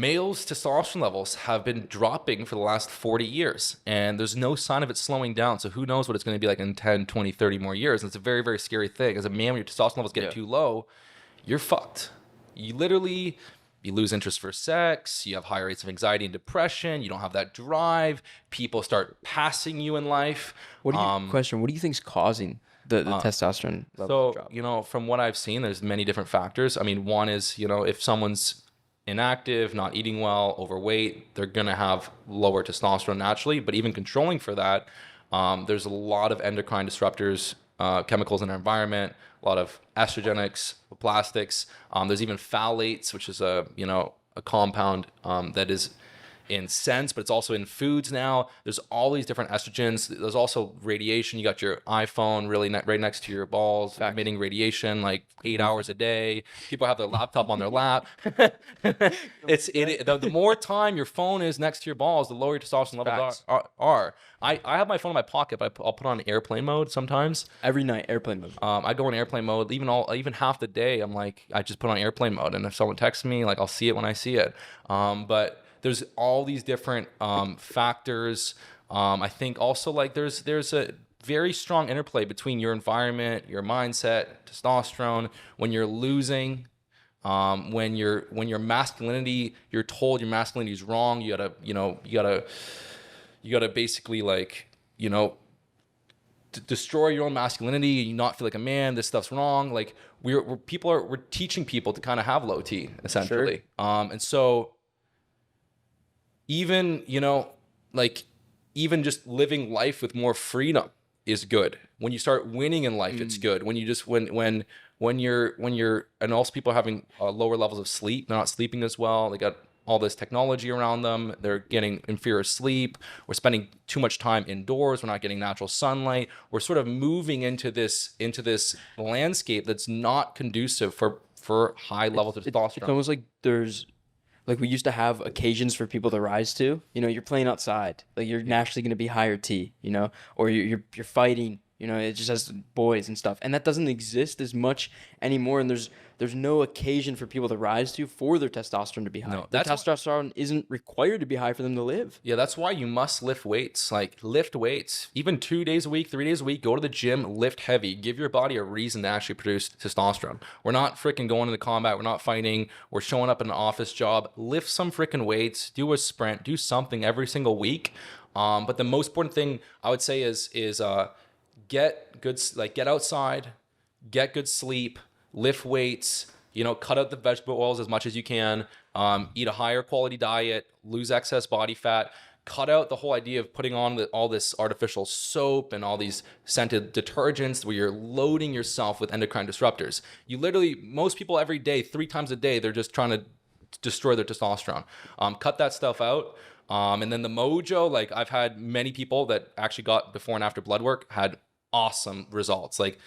males' testosterone levels have been dropping for the last 40 years, and there's no sign of it slowing down. So who knows what it's going to be like in 10, 20, 30 more years. And it's a very, very scary thing. As a man, when your testosterone levels get too low, you're fucked. You literally, you lose interest for sex, you have higher rates of anxiety and depression, you don't have that drive, people start passing you in life. What do you think's causing the testosterone level drop? From what I've seen, there's many different factors. I mean, one is, if someone's inactive, not eating well, overweight, they're going to have lower testosterone naturally. But even controlling for that, there's a lot of endocrine disruptors, chemicals in our environment, a lot of estrogenics, plastics. There's even phthalates, which is a compound that is in scents, but it's also in foods now. There's all these different estrogens. There's also radiation. You got your iPhone really right next to your balls, emitting radiation like 8 hours a day. People have their laptop on their lap. The more time your phone is next to your balls, the lower your testosterone levels are. I have my phone in my pocket, but I'll put on airplane mode sometimes. Every night, airplane mode. I go in airplane mode. Even half the day, I'm like, I just put on airplane mode, and if someone texts me, like I'll see it when I see it. But there's all these different factors. I think also like there's a very strong interplay between your environment, your mindset, testosterone. When you're losing, when your masculinity, you're told your masculinity is wrong. You gotta basically destroy your own masculinity, and you not feel like a man. This stuff's wrong. Like we're teaching people to kind of have low T essentially. Sure. And so even even just living life with more freedom is good. When you start winning in life, it's good. When you just when you're and also people are having lower levels of sleep, they're not sleeping as well. They got all this technology around them. They're getting inferior sleep. We're spending too much time indoors. We're not getting natural sunlight. We're sort of moving into this landscape that's not conducive for high levels of testosterone. It's almost like we used to have occasions for people to rise to. You're playing outside. Like you're naturally going to be higher T, or you're fighting. It just has boys and stuff. And that doesn't exist as much anymore. And there's no occasion for people to rise to for their testosterone to be high. No, their testosterone isn't required to be high for them to live. Yeah, that's why you must lift weights. Like lift weights, even 2 days a week, 3 days a week, go to the gym, lift heavy, give your body a reason to actually produce testosterone. We're not freaking going into combat. We're not fighting. We're showing up in an office job. Lift some freaking weights, do a sprint, do something every single week. But the most important thing I would say is get outside, get good sleep, lift weights, cut out the vegetable oils as much as you can, eat a higher quality diet, lose excess body fat, cut out the whole idea of putting on all this artificial soap and all these scented detergents where you're loading yourself with endocrine disruptors. Most people every day, 3 times a day, they're just trying to destroy their testosterone. Cut that stuff out. And then the Mojo, like I've had many people that actually got before and after blood work had awesome results, like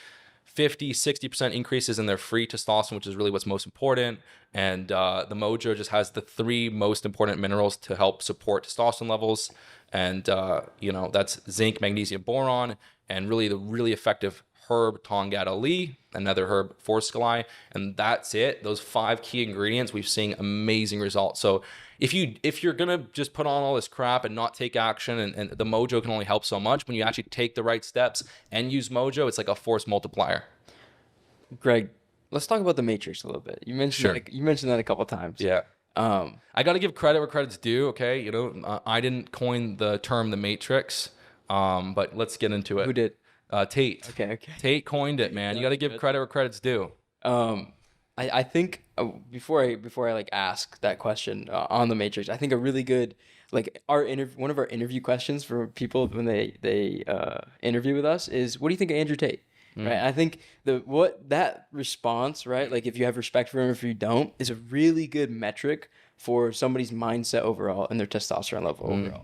50-60% increases in their free testosterone, which is really what's most important. And the Mojo just has the 3 most important minerals to help support testosterone levels, and that's zinc, magnesium, boron, and really the really effective herb Tongat Ali, another herb Forskolai, and that's it. Those 5 key ingredients, we've seen amazing results. So if you're gonna just put on all this crap and not take action, and the Mojo can only help so much, when you actually take the right steps and use Mojo, it's like a force multiplier. Greg, let's talk about the Matrix a little bit. You mentioned you mentioned that a couple of times. Yeah. I got to give credit where credit's due. Okay, I didn't coin the term the Matrix, but let's get into it. Who did? Tate. Okay. Tate coined it, man. You got to give credit where credit's due. I think before I ask that question on the Matrix, I think a really good one of our interview questions for people when they interview with us is, what do you think of Andrew Tate? Right. I think that response, right? Like if you have respect for him, or if you don't, is a really good metric for somebody's mindset overall and their testosterone level overall.